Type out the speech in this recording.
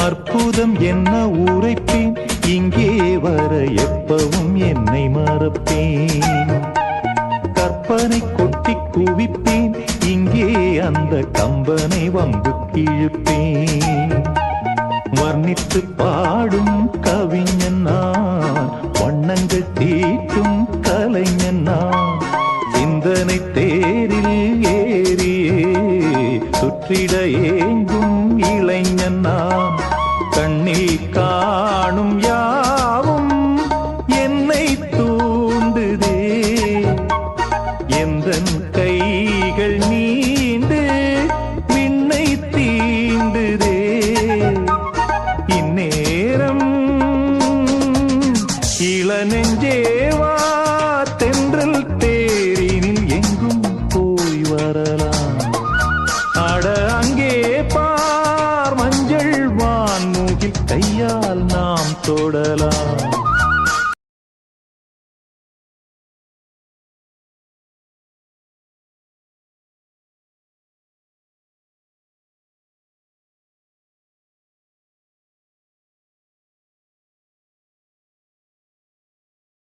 அற்புதம் என்ன உரைப்பேன், இங்கே வர எப்பவும் என்னை மறப்பேன். கற்பனை கொட்டி குவிப்பேன், இங்கே அந்த கம்பனை வம்பு கிழிப்பேன். வர்ணித்து பாடும் கவிஞன் நான், வண்ணங்கள் தீட்டும் கலைஞன் நான். சிந்தனை தேரில் ஏறியே சுற்றிட ஏங்கும் இளைஞன் நான். கண்ணில் காணும் யாவும் என்னை தூண்டுதே, எந்தன் கைகள் நீண்டு விண்ணை தீண்டுதே. இந்நேரம் இளநெஞ்சேவா தென்றல் தேரினில் எங்கும் போய் வரலாம். அட அங்கே பார் மஞ்சள் வான்மூகில் கையால் நாம் தொடலாம்.